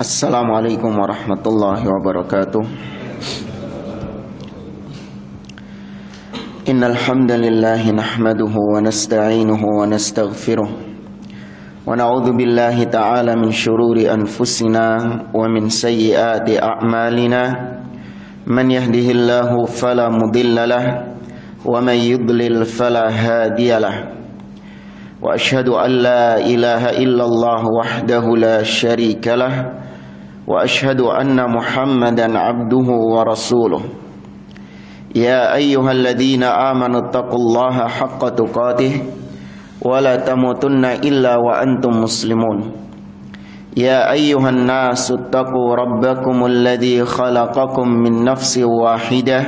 Assalamualaikum warahmatullahi wabarakatuh. Innal hamdalillah nahmaduhu wa nasta'inuhu wa nastaghfiruh wa na'udzu billahi ta'ala min shururi anfusina wa min sayyiati a'malina. Man yahdihillahu fala mudilla lahu wa man yudlil fala hadiya lahu. Wa ashhadu an la ilaha illallah wahdahu la syarika lah. Wa ashhadu anna Muhammadan abduhu wa rasuluh. Ya ayyuhalladzina amanu taqullaha haqqa tuqatih wa la tamutunna illa wa antum muslimun. Ya ayyuhan nasu taqu rabbakumul ladzi khalaqakum min nafsin wahidah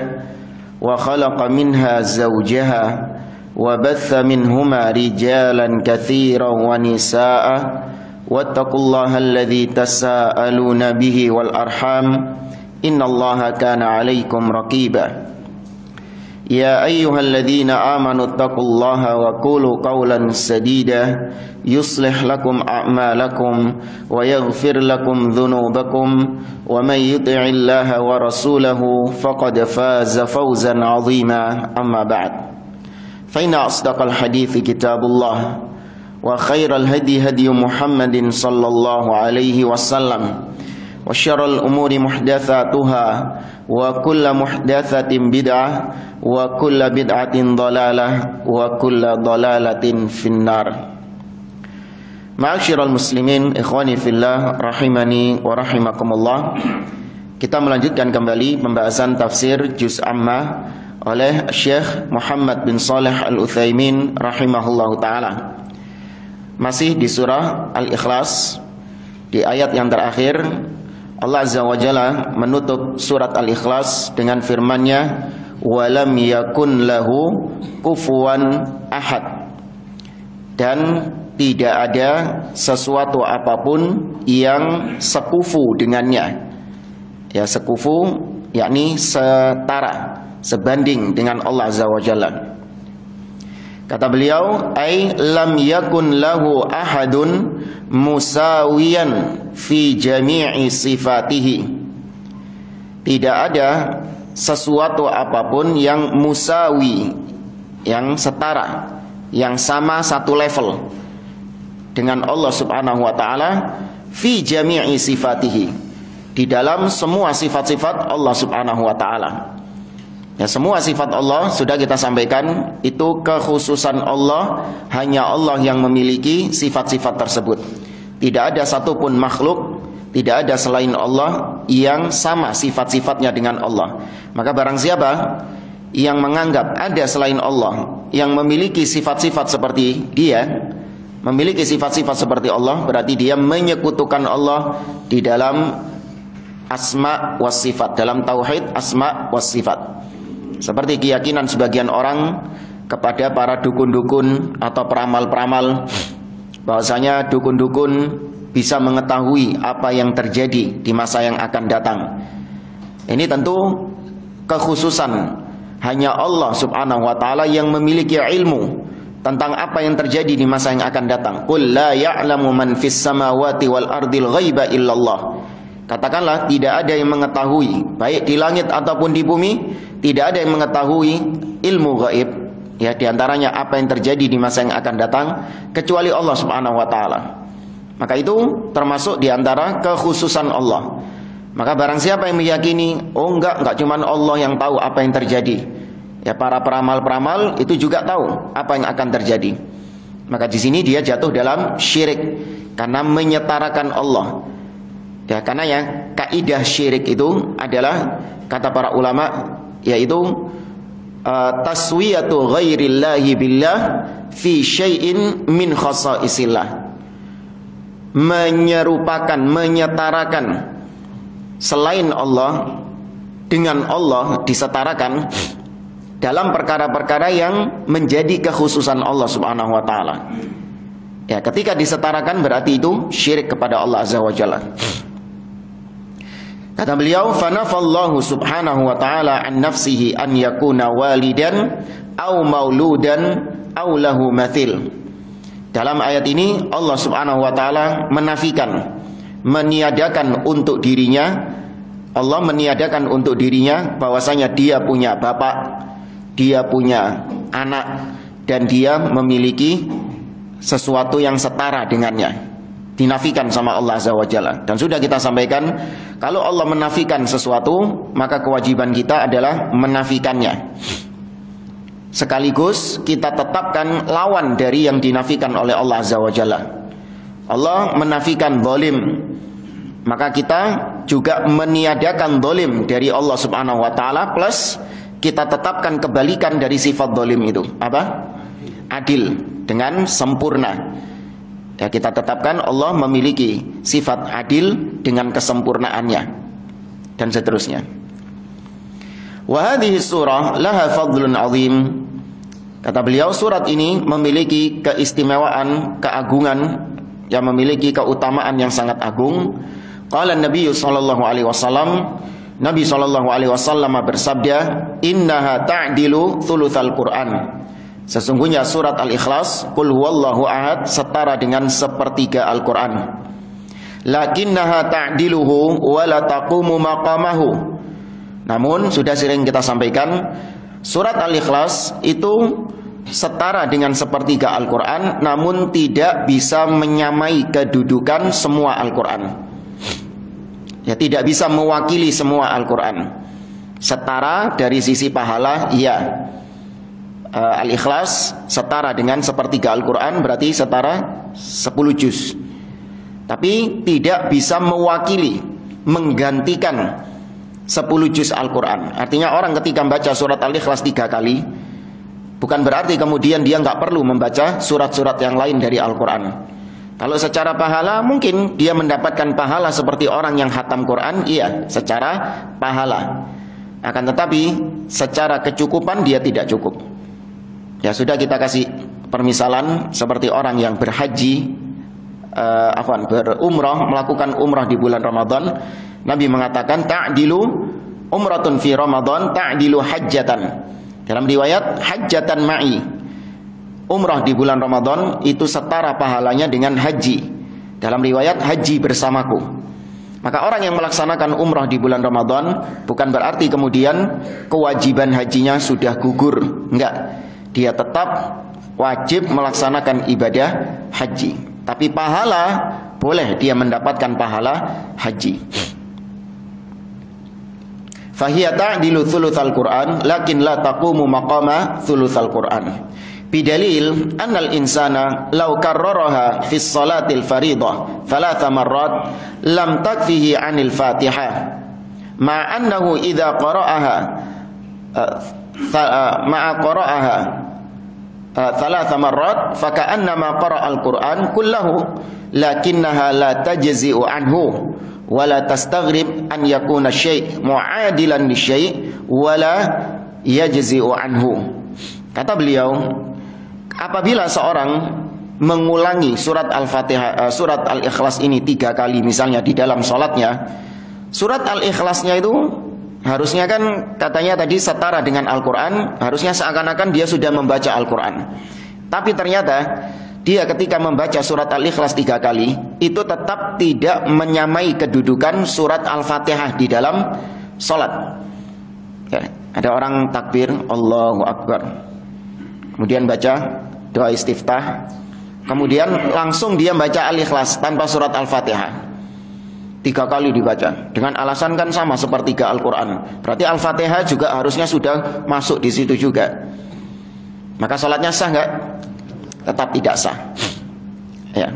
wa khalaqa minha zawjaha wa batha minhuma rijalan katsiran wa nisaa wattaqullaha alladzi tasaaluna bihi wal arham innallaha kana 'alaikum raqiba. Ya ayyuhalladzina amanu taqullaha wa qulu qawlan sadida yuslih lakum a'malakum wa yaghfir lakum dhunubakum wa may yuti'illaha wa rasulahu faqad faza fawzan 'azima. Amma ba'd. Fa inna asdaqal hadithi kitabullah wa khairal hadi hadi Muhammadin sallallahu alaihi wasallam wa syarrul umuri muhdatsatuha wa kullu muhdatsatin bid'ah wa kullu bid'atin dhalalah wa kullu dhalalatin finnar. Ma'asyiral muslimin, ikhwani fillah, rahimani wa rahimakumullah. Kita melanjutkan kembali pembahasan tafsir juz amma oleh Syekh Muhammad bin Shalih Al-Utsaimin rahimahullahu taala. Masih di surah Al-Ikhlas, di ayat yang terakhir Allah Azza wa Jalla menutup surat Al-Ikhlas dengan firman-Nya walam yakun lahu kufuwan ahad, dan tidak ada sesuatu apapun yang sekufu dengannya. Ya, sekufu yakni setara, sebanding dengan Allah Azza wa Jalla. Kata beliau, ai lam yakun lahu ahadun musawiyan fi jami'i sifatihi. Tidak ada sesuatu apapun yang musawi, yang setara, yang sama satu level dengan Allah Subhanahu wa taala fi jami'i sifatihi, di dalam semua sifat-sifat Allah Subhanahu wa taala. Ya, semua sifat Allah sudah kita sampaikan, itu kekhususan Allah, hanya Allah yang memiliki sifat-sifat tersebut. Tidak ada satupun makhluk, tidak ada selain Allah yang sama sifat-sifatnya dengan Allah. Maka barang siapa yang menganggap ada selain Allah yang memiliki sifat-sifat seperti dia, memiliki sifat-sifat seperti Allah, berarti dia menyekutukan Allah di dalam asma was sifat, dalam tauhid asma was sifat. Seperti keyakinan sebagian orang kepada para dukun-dukun atau peramal-peramal, bahwasanya dukun-dukun bisa mengetahui apa yang terjadi di masa yang akan datang. Ini tentu kekhususan hanya Allah Subhanahu wa taala yang memiliki ilmu tentang apa yang terjadi di masa yang akan datang. Qul la ya'lamu man fis samawati wal ardil ghaiba illallah. Katakanlah, tidak ada yang mengetahui, baik di langit ataupun di bumi, tidak ada yang mengetahui ilmu gaib, ya, diantaranya apa yang terjadi di masa yang akan datang, kecuali Allah Subhanahu wa taala. Maka itu termasuk diantara kekhususan Allah. Maka barang siapa yang meyakini, oh enggak cuma Allah yang tahu apa yang terjadi, ya, para peramal-peramal itu juga tahu apa yang akan terjadi, maka di sini dia jatuh dalam syirik karena menyetarakan Allah. Ya, karena ya kaidah syirik itu adalah, kata para ulama, yaitu taswiyatu ghairillahi billah fi syai'in min khasaisillah. Menyerupakan, menyetarakan selain Allah dengan Allah, disetarakan dalam perkara-perkara yang menjadi kekhususan Allah Subhanahu wa taala. Ya, ketika disetarakan berarti itu syirik kepada Allah Azza wa Jalla. Kata beliau, fanafallahu subhanahu wa ta'ala an nafsihi an yakuna walidan au mauludan au lahu mathil. Dalam ayat ini Allah subhanahu wa ta'ala menafikan meniadakan untuk dirinya, Allah meniadakan untuk dirinya bahwasanya dia punya bapak, dia punya anak, dan dia memiliki sesuatu yang setara dengannya. Dinafikan sama Allah Azza wa Jalla. Dan sudah kita sampaikan, kalau Allah menafikan sesuatu, maka kewajiban kita adalah menafikannya. Sekaligus kita tetapkan lawan dari yang dinafikan oleh Allah Azza wa Jalla. Allah menafikan zalim, maka kita juga meniadakan zalim dari Allah Subhanahu wa taala, plus kita tetapkan kebalikan dari sifat zalim itu. Apa? Adil, dengan sempurna. Ya, kita tetapkan Allah memiliki sifat adil dengan kesempurnaannya, dan seterusnya. Wa hadhihi surah laha fadlun azim. Kata beliau, surat ini memiliki keistimewaan, keagungan, yang memiliki keutamaan yang sangat agung. Qala Nabi sallallahu alaihi wasallam, Nabi sallallahu alaihi wasallam bersabda, "Innaha ta'dilu thulutsal Qur'an." Sesungguhnya surat Al-Ikhlas, Qul huwallahu ahad, setara dengan sepertiga Al-Quran. Lakinnaha ta'diluhu wa la taqumu maqamahu. Namun sudah sering kita sampaikan, surat Al-Ikhlas itu setara dengan sepertiga Al-Quran, namun tidak bisa menyamai kedudukan semua Al-Quran. Ya, tidak bisa mewakili semua Al-Quran. Setara dari sisi pahala, iya. Al-Ikhlas setara dengan sepertiga Al-Quran, berarti setara 10 juz. Tapi tidak bisa mewakili, menggantikan 10 juz Al-Quran. Artinya orang ketika membaca surat Al-Ikhlas 3 kali, bukan berarti kemudian dia nggak perlu membaca surat-surat yang lain dari Al-Quran. Kalau secara pahala, mungkin dia mendapatkan pahala seperti orang yang khatam Quran, iya, secara pahala. Akan tetapi secara kecukupan dia tidak cukup. Ya, sudah kita kasih permisalan seperti orang yang berhaji, berumrah, melakukan umrah di bulan Ramadan. Nabi mengatakan, ta'dilu umratun fi Ramadan ta'dilu hajjatan. Dalam riwayat, hajjatan ma'i. Umrah di bulan Ramadan itu setara pahalanya dengan haji. Dalam riwayat, haji bersamaku. Maka orang yang melaksanakan umrah di bulan Ramadan bukan berarti kemudian kewajiban hajinya sudah gugur. Enggak. Dia tetap wajib melaksanakan ibadah haji. Tapi pahala, boleh dia mendapatkan pahala haji. Fahiya ta'dilu thulutsal Qur'an, lakin la taqumu maqama thulutsal Qur'an. Bidalil annal insana law karraraha fi shalatil fariḍah 3 marrat lam takfihi 'anil Fatihah. Ma annahu idza qara'aha qara'aha 3 marrat faka'annama qara'al Qur'an kullahu, lakinnaha la tajzi'u anhu wa la tastaghrib an yakuna syai' mu'adilan li syai' wa la yajzi'u anhu. Kata beliau, apabila seorang mengulangi surat Al-Fatihah, surat Al-Ikhlas ini 3 kali misalnya di dalam sholatnya, surat Al-Ikhlasnya itu harusnya kan katanya tadi setara dengan Al-Quran, harusnya seakan-akan dia sudah membaca Al-Quran. Tapi ternyata dia ketika membaca surat Al-Ikhlas 3 kali, itu tetap tidak menyamai kedudukan surat Al-Fatihah di dalam sholat. Ya, ada orang takbir, Allahu Akbar, kemudian baca doa istiftah, kemudian langsung dia baca Al-Ikhlas tanpa surat Al-Fatihah. 3 kali dibaca dengan alasan kan sama sepertiga Al-Quran. Berarti Al-Fatihah juga harusnya sudah masuk di situ juga. Maka sholatnya sah nggak? Tetap tidak sah. Ya.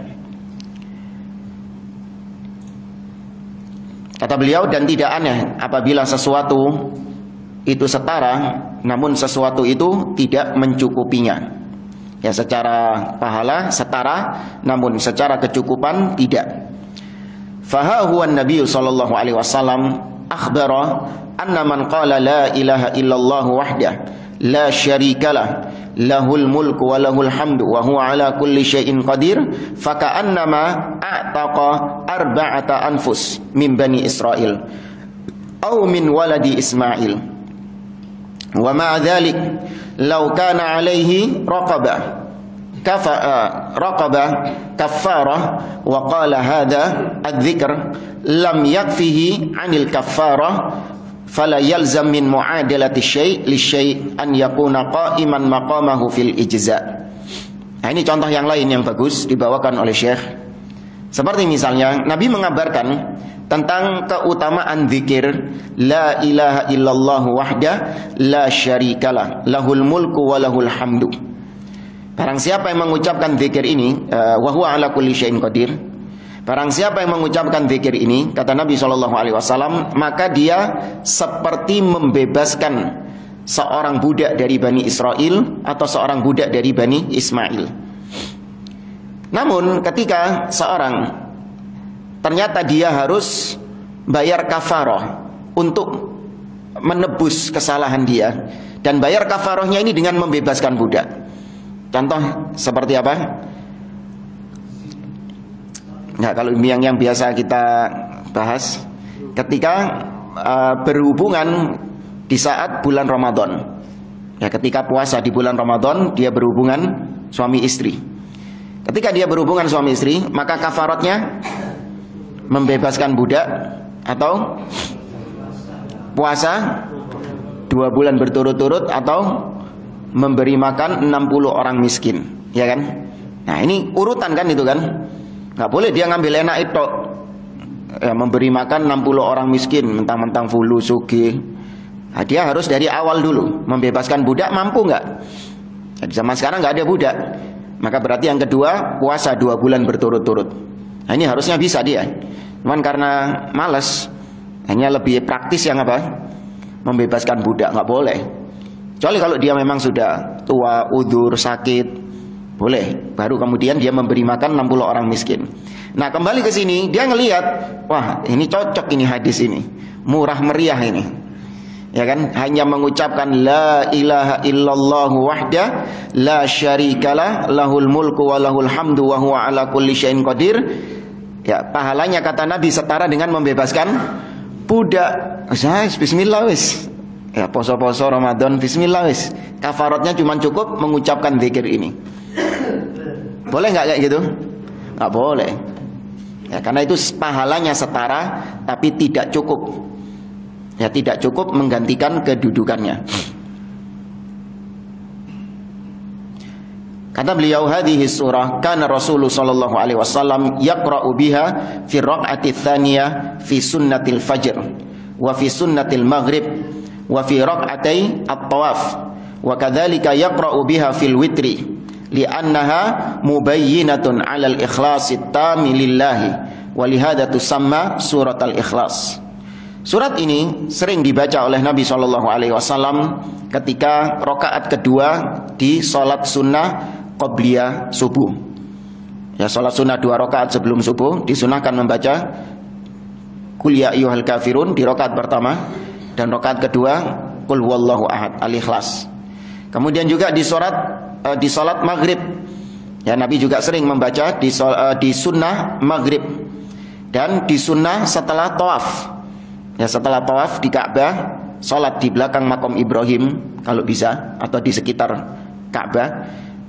Kata beliau, dan tidak aneh apabila sesuatu itu setara, namun sesuatu itu tidak mencukupinya. Ya, secara pahala setara, namun secara kecukupan tidak. Faha huwa Nabi sallallahu alaihi wasallam akhbara anna man qala la ilaha illallah wahdah la syarikalah lahul mulku wa lahul hamdu wa huwa ala kulli syai'in qadir faka'annama a'taqa arba'ata anfus min bani Israil aw min waladi Ismail wa ma'a dhalik law kana alaihi raqabah raqabah kaffarah wa qala hadha adz-dzikr lam yakfihi 'anil kaffarah fala yalzam min mu'adalati syai' li syai' an yakuna qa'iman maqamahu fil ijza'. Nah, ini contoh yang lain yang bagus dibawakan oleh Syekh. Seperti misalnya Nabi mengabarkan tentang keutamaan zikir la ilaha illallah wahda la syarikalah lahul mulku wa lahul hamdu. Barang siapa yang mengucapkan zikir ini wa huwa ala kulli syai'in qadir. Barang siapa yang mengucapkan zikir ini, kata Nabi SAW, maka dia seperti membebaskan seorang budak dari Bani Israel atau seorang budak dari Bani Ismail. Namun ketika seorang ternyata dia harus bayar kafarah untuk menebus kesalahan dia, dan bayar kafarahnya ini dengan membebaskan budak. Contoh seperti apa? Nah, kalau yang biasa kita bahas ketika berhubungan di saat bulan Ramadan. Ya, ketika puasa di bulan Ramadan dia berhubungan suami istri. Ketika dia berhubungan suami istri, maka kafaratnya membebaskan budak atau puasa 2 bulan berturut-turut atau memberi makan 60 orang miskin, ya kan? Nah, ini urutan kan itu kan? Nggak boleh dia ngambil enak itu ya, memberi makan 60 orang miskin mentang-mentang fulu sugih. Nah, dia harus dari awal dulu membebaskan budak. Mampu nggak? Jadi zaman sekarang nggak ada budak, maka berarti yang kedua puasa 2 bulan berturut-turut. Nah, ini harusnya bisa dia, cuman karena malas, hanya lebih praktis yang apa? Membebaskan budak. Nggak boleh. Kecuali kalau dia memang sudah tua, udzur, sakit, boleh, baru kemudian dia memberi makan 60 orang miskin. Nah, kembali ke sini, dia ngelihat, wah, ini cocok ini hadis ini. Murah meriah ini. Ya kan? Hanya mengucapkan la ilaha illallah wahda la syarikalah lahul mulku wa lahul hamdu wa huwa ala kulli syai'in qadir. Ya, pahalanya kata Nabi setara dengan membebaskan budak. Bismillah wis. Ya, poso-poso Ramadan bismillah wis. Kafaratnya cuma cukup mengucapkan zikir ini. Boleh nggak kayak gitu? Nggak boleh. Ya, karena itu pahalanya setara, tapi tidak cukup. Ya, tidak cukup menggantikan kedudukannya. Kata beliau, hadhihi surah kana Rasulullah sallallahu alaihi wasallam yaqra'u biha fi raq'ati tsaniyah fi sunnatil fajr wa fi sunnatil maghrib wa fi raq'atay at-tawaf wa kadzalika yaqra'u biha fil witri li'annaha mubayyinatun 'alal ikhlasit tami lillahi wa lihada tusamma surat al-ikhlas. Surat ini sering dibaca oleh Nabi SAW ketika rakaat kedua di salat sunnah qabliyah subuh. Ya, salat sunnah 2 rakaat sebelum subuh disunahkan membaca Qul ya ayyuhal kafirun di rakaat pertama, dan rakaat kedua Qul huwallahu ahad al-ikhlas. Kemudian juga di salat maghrib, ya, Nabi juga sering membaca di sunnah maghrib dan di sunnah setelah tawaf. Ya, setelah tawaf di Ka'bah, salat di belakang makam Ibrahim kalau bisa, atau di sekitar Ka'bah,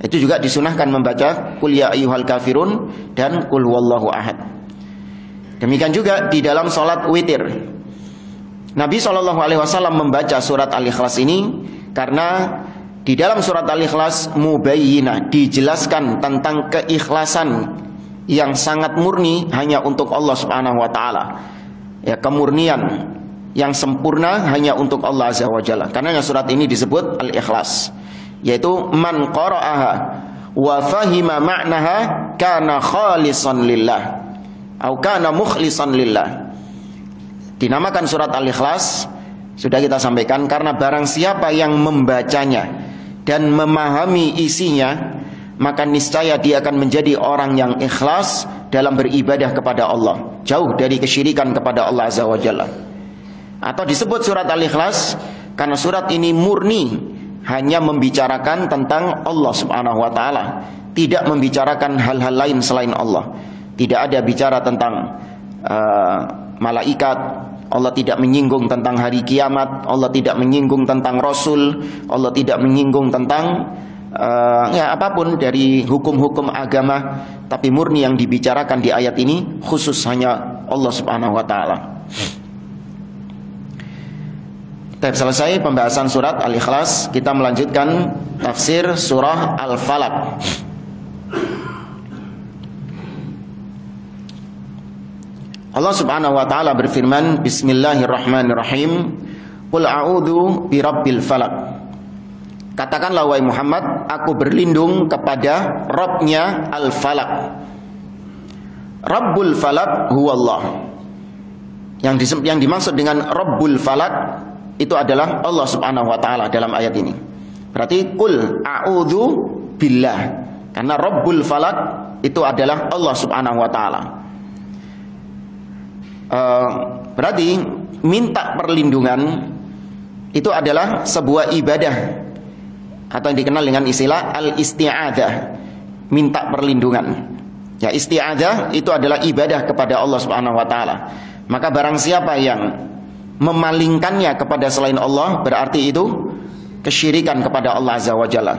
itu juga disunahkan membaca Qul ya ayyuhal kafirun dan Qul huwallahu ahad. Demikian juga di dalam salat witir, Nabi SAW membaca surat Al-Ikhlas ini karena di dalam surat Al-Ikhlas mubayyinah, dijelaskan tentang keikhlasan yang sangat murni hanya untuk Allah Subhanahu wa taala. Ya, kemurnian yang sempurna hanya untuk Allah Azza wa Jalla. Karena surat ini disebut Al-Ikhlas, yaitu man qara'aha wa fahima ma'naha kana khalisan lillah atau kana mukhlisan lillah. Dinamakan surat Al-Ikhlas, sudah kita sampaikan, karena barang siapa yang membacanya dan memahami isinya, maka niscaya dia akan menjadi orang yang ikhlas dalam beribadah kepada Allah, jauh dari kesyirikan kepada Allah Azza wa Jalla. Atau disebut surat Al-Ikhlas karena surat ini murni hanya membicarakan tentang Allah Subhanahu wa taala, tidak membicarakan hal-hal lain selain Allah. Tidak ada bicara tentang malaikat, Allah tidak menyinggung tentang hari kiamat, Allah tidak menyinggung tentang Rasul, Allah tidak menyinggung tentang ya apapun dari hukum-hukum agama, tapi murni yang dibicarakan di ayat ini khusus hanya Allah Subhanahu wa taala. Selesai pembahasan surat Al-Ikhlas, kita melanjutkan tafsir surah Al-Falaq. Allah Subhanahu wa taala berfirman, Bismillahirrahmanirrahim. Qul a'udzu birabbil falaq. Katakanlah wahai Muhammad, aku berlindung kepada Rabb-nya Al-Falaq. Rabbul Falaq huwallah. Yang dimaksud dengan Rabbul Falaq itu adalah Allah Subhanahu wa taala dalam ayat ini. Berarti qul a'udzu billah. Karena Rabbul Falaq itu adalah Allah Subhanahu wa taala. Berarti minta perlindungan itu adalah sebuah ibadah atau yang dikenal dengan istilah al-isti'adzah, minta perlindungan. Ya, isti'adzah itu adalah ibadah kepada Allah Subhanahu wa taala. Maka barang siapa yang memalingkannya kepada selain Allah, berarti itu kesyirikan kepada Allah Azza wa Jalla.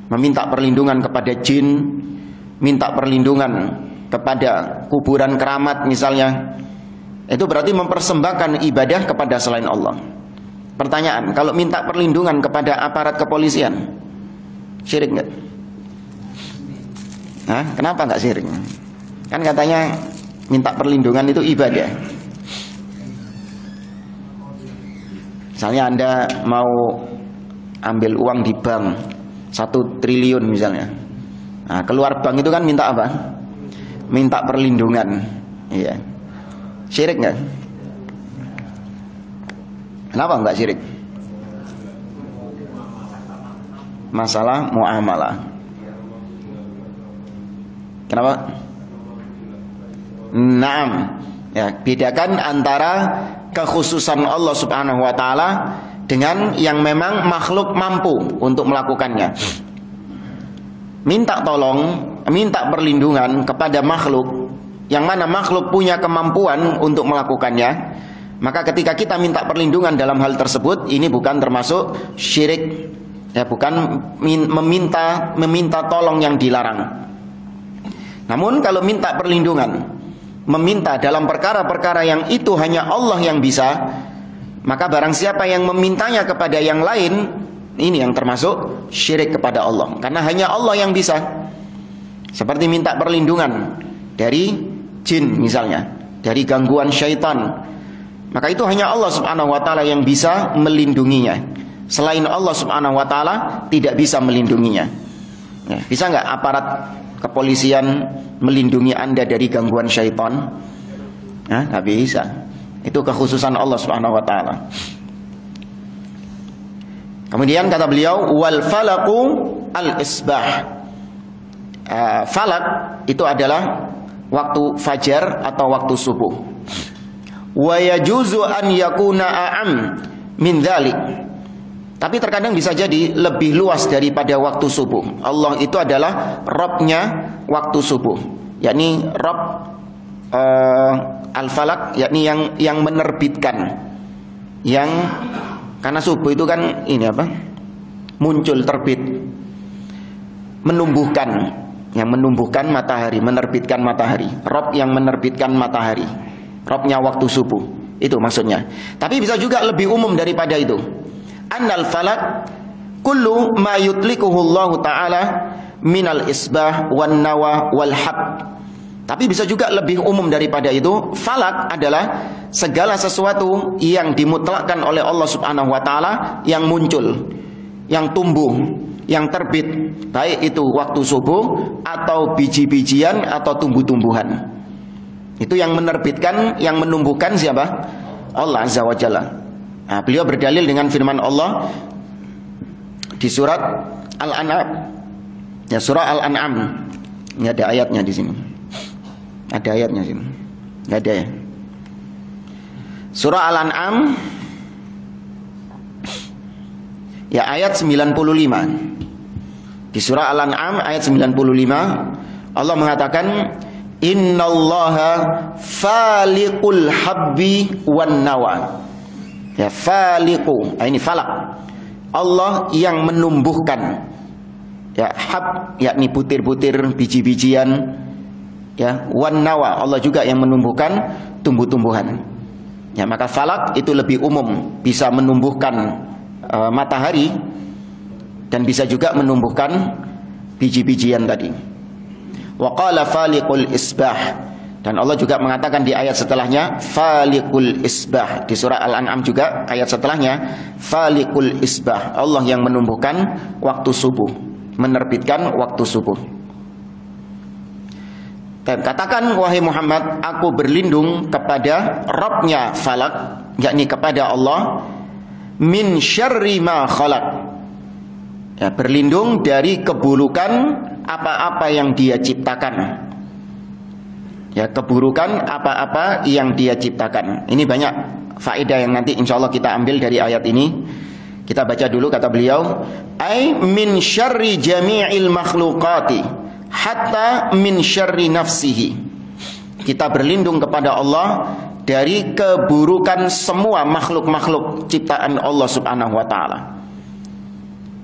Meminta perlindungan kepada jin, minta perlindungan kepada kuburan keramat misalnya, itu berarti mempersembahkan ibadah kepada selain Allah. Pertanyaan, kalau minta perlindungan kepada aparat kepolisian, syirik nggak? Hah? Kenapa nggak syirik? Kan katanya minta perlindungan itu ibadah. Misalnya Anda mau ambil uang di bank 1 triliun misalnya, nah, keluar bank itu kan minta apa? Minta perlindungan. Iya. Syirik nggak? Kenapa nggak syirik? Masalah muamalah. Kenapa? Naam. Ya, bedakan antara kekhususan Allah Subhanahu wa taala dengan yang memang makhluk mampu untuk melakukannya. Minta tolong, minta perlindungan kepada makhluk yang mana makhluk punya kemampuan untuk melakukannya, maka ketika kita minta perlindungan dalam hal tersebut, ini bukan termasuk syirik, ya, bukan meminta tolong yang dilarang. Namun kalau minta perlindungan, meminta dalam perkara-perkara yang itu hanya Allah yang bisa, maka barang siapa yang memintanya kepada yang lain, ini yang termasuk syirik kepada Allah, karena hanya Allah yang bisa. Seperti minta perlindungan dari jin misalnya, dari gangguan syaitan, maka itu hanya Allah Subhanahu wa taala yang bisa melindunginya. Selain Allah Subhanahu wa taala tidak bisa melindunginya. Ya, bisa nggak aparat kepolisian melindungi Anda dari gangguan syaitan? Nah, nggak bisa. Itu kekhususan Allah Subhanahu wa taala. Kemudian kata beliau, wal falaqu al-isbah. Falak itu adalah waktu fajar atau waktu subuh. Wa yajuzu an yakuna a'am min dzalik. Tapi terkadang bisa jadi lebih luas daripada waktu subuh. Allah itu adalah Rabb-nya waktu subuh, yakni Rabb al-falak, yakni yang menerbitkan. Yang karena subuh itu kan ini apa? Muncul, terbit, menumbuhkan. Yang menumbuhkan matahari, menerbitkan matahari. Rabb yang menerbitkan matahari, Rabb-nya waktu subuh. Itu maksudnya. Tapi bisa juga lebih umum daripada itu. Annal falak kullu ma yutlikuhu Allah Ta'ala minal isbah wan nawa wal hab. Tapi bisa juga lebih umum daripada itu. Falak adalah segala sesuatu yang dimutlakkan oleh Allah Subhanahu wa taala, yang muncul, yang tumbuh, yang terbit, baik itu waktu subuh atau biji-bijian atau tumbuh-tumbuhan. Itu yang menerbitkan, yang menumbuhkan siapa? Allah Azza wa Jalla. Nah, beliau berdalil dengan firman Allah di surat Al-An'am. Ya, surah Al-An'am. Ini ada ayatnya di sini. Ada ayatnya sini. Enggak ada ya. Surah Al-An'am ya ayat 95. Di surah Al-An'am ayat 95 Allah mengatakan, innallaha faliqul habbi wan nawa. Ya, faliqu, ini falak. Allah yang menumbuhkan, Ya, hab yakni butir-butir biji-bijian. Ya, wan nawa, Allah juga yang menumbuhkan tumbuh-tumbuhan. Ya, maka falak itu lebih umum, bisa menumbuhkan matahari dan bisa juga menumbuhkan biji-bijian tadi. Wa qala faliqul isbah, dan Allah juga mengatakan di ayat setelahnya faliqul isbah. Di surah Al-An'am juga ayat setelahnya faliqul isbah, Allah yang menumbuhkan waktu subuh, menerbitkan waktu subuh. Dan katakan wahai Muhammad, aku berlindung kepada Rabbnya falak, yakni kepada Allah, min syarri ma khalaq. Ya, berlindung dari keburukan apa-apa yang Dia ciptakan. Ya, keburukan apa-apa yang Dia ciptakan. Ini banyak faedah yang nanti insya Allah kita ambil dari ayat ini. Kita baca dulu kata beliau, ai min syarri jami'il makhluqati hatta min syarri nafsihi. Kita berlindung kepada Allah dari keburukan semua makhluk-makhluk ciptaan Allah Subhanahu wa taala.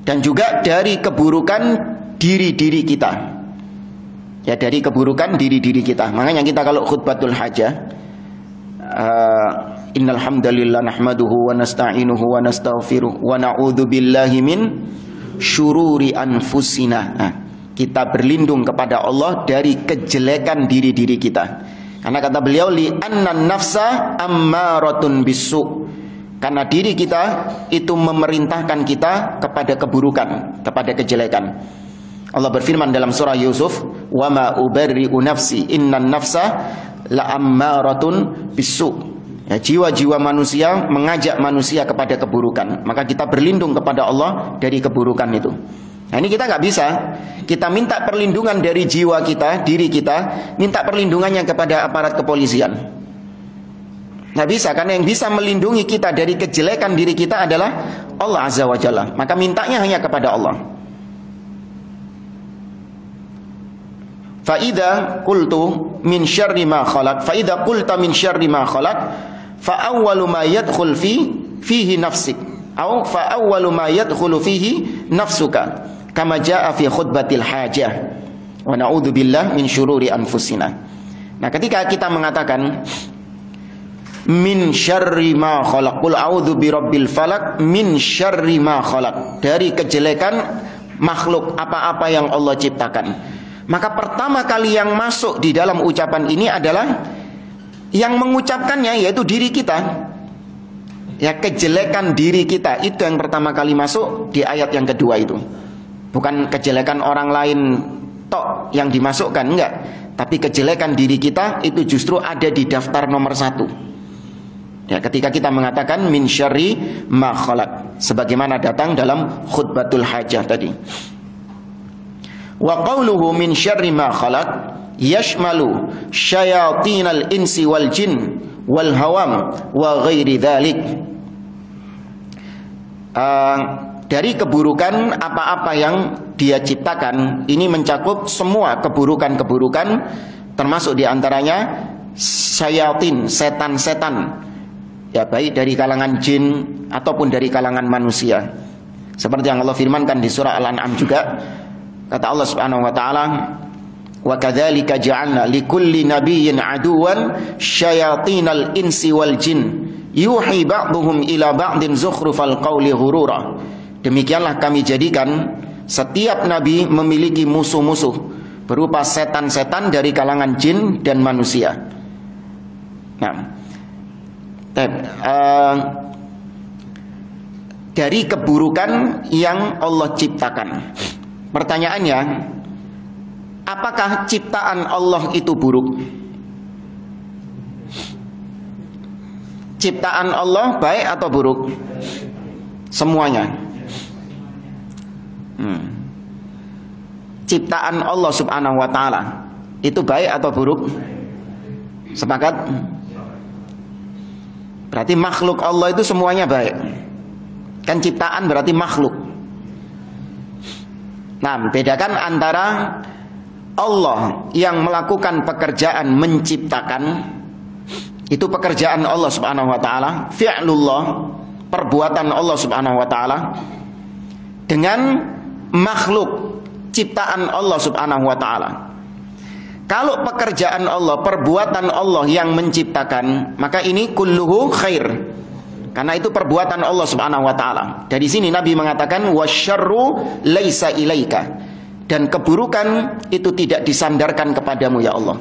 Dan juga dari keburukan diri-diri kita. Ya, dari keburukan diri-diri kita. Makanya kita kalau khutbatul hajah, innal hamdalillah nahmaduhu wa nasta'inuhu wa nastaghfiruh wa na'udzu billahi min syururi anfusina. Nah, kita berlindung kepada Allah dari kejelekan diri-diri kita. Karena kata beliau, li annan nafsa ammaratun bisu. Karena diri kita itu memerintahkan kita kepada keburukan, kepada kejelekan. Allah berfirman dalam surah Yusuf, wa ma ubarri'u nafsi innan nafsa la ammaratun bisu. Ya, jiwa-jiwa manusia mengajak manusia kepada keburukan. Maka kita berlindung kepada Allah dari keburukan itu. Nah, ini kita nggak bisa. Kita minta perlindungan dari jiwa kita, diri kita, minta perlindungannya kepada aparat kepolisian. Nggak bisa, karena yang bisa melindungi kita dari kejelekan diri kita adalah Allah Azza wa Jalla. Maka mintanya hanya kepada Allah. Fa idza qultu min syarri ma khalaq, fa idza qulta min syarri ma khalaq, fa awwalu ma yadkhul fihi nafsik, au fa awwalu ma yadkhulu fihi nafsuka, kama jaa fi khutbatil hajah. Wa na'udzu billah min syururi anfusina. Nah, ketika kita mengatakan min syarri ma khalaq, qul a'udzu birabbil falaq min syarri ma khalaq, dari kejelekan makhluk apa-apa yang Allah ciptakan. Maka pertama kali yang masuk di dalam ucapan ini adalah yang mengucapkannya, yaitu diri kita. Ya, kejelekan diri kita itu yang pertama kali masuk di ayat yang kedua itu. Bukan kejelekan orang lain tok yang dimasukkan, enggak. Tapi kejelekan diri kita itu justru ada di daftar nomor 1. Ya, ketika kita mengatakan min syarri ma khalaq, sebagaimana datang dalam khutbatul hajah tadi. Wa qawluhu min syarri ma khalaq yashmalu syayatinal insi wal jin wal hawam wa ghairi dzalik. Dari keburukan apa-apa yang Dia ciptakan, ini mencakup semua keburukan-keburukan, termasuk diantaranya syayatin, setan-setan. Ya, baik dari kalangan jin ataupun dari kalangan manusia. Seperti yang Allah firmankan di surah Al-An'am juga, kata Allah Subhanahu wa taala, wa kadzalika ja'alna likulli nabiyyin aduwan syayatinal insi wal jin yuhi ba'dhum ila ba'din zukhrufal qawli ghurura. Demikianlah kami jadikan setiap nabi memiliki musuh-musuh berupa setan-setan dari kalangan jin dan manusia. Nah, dari keburukan yang Allah ciptakan. Pertanyaannya, apakah ciptaan Allah itu buruk? Ciptaan Allah baik atau buruk? Semuanya. Ciptaan Allah Subhanahu wa ta'ala itu baik atau buruk? Sepakat? Berarti makhluk Allah itu semuanya baik. Kan ciptaan berarti makhluk. Nah, bedakan antara Allah yang melakukan pekerjaan menciptakan, itu pekerjaan Allah Subhanahu wa ta'ala, fi'lullah, perbuatan Allah Subhanahu wa ta'ala, dengan makhluk ciptaan Allah Subhanahu wa taala. Kalau pekerjaan Allah, perbuatan Allah yang menciptakan, maka ini kulluhu khair. Karena itu perbuatan Allah Subhanahu wa taala. Dari sini Nabi mengatakan wasyarru laisa ilaika. Dan keburukan itu tidak disandarkan kepadamu ya Allah.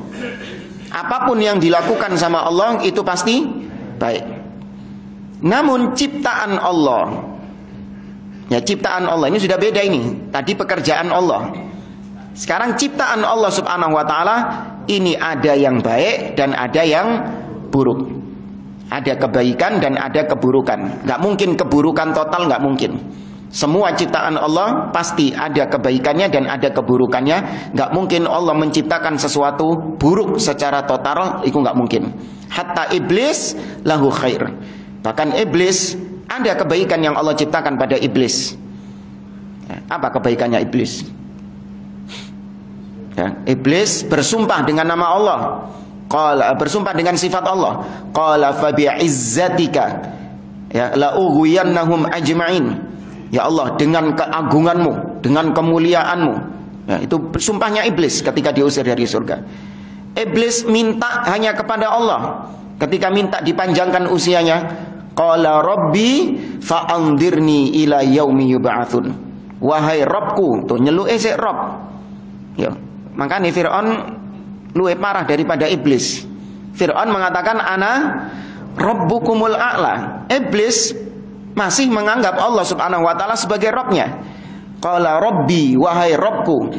Apapun yang dilakukan sama Allah itu pasti baik. Namun ciptaan Allah, ya ciptaan Allah ini sudah beda ini. Tadi pekerjaan Allah. Sekarang ciptaan Allah Subhanahu wa taala ini ada yang baik dan ada yang buruk. Ada kebaikan dan ada keburukan. Gak mungkin keburukan total, gak mungkin. Semua ciptaan Allah pasti ada kebaikannya dan ada keburukannya. Gak mungkin Allah menciptakan sesuatu buruk secara total, itu gak mungkin. Hatta iblis lahu khair. Bahkan iblis, ada kebaikan yang Allah ciptakan pada iblis. Apa kebaikannya iblis? Ya, iblis bersumpah dengan nama Allah. Bersumpah dengan sifat Allah. Qala fa bi'izzatika ya la ughwiyannahum ajma'in. Ya Allah, dengan keagunganmu, dengan kemuliaanmu. Ya, itu sumpahnya iblis ketika diusir dari surga. Iblis minta hanya kepada Allah. Ketika minta dipanjangkan usianya, qala rabbi fa'andirni ila yaumi yub'atsun. Wahai Rabbku, tuh nyeluke sik Rabb. Ya, makanya Fir'aun luwih parah daripada iblis. Fir'aun mengatakan ana rabbukumul a'la. Iblis masih menganggap Allah Subhanahu wa taala sebagai Rabbnya. Qala rabbi, wahai Rabbku,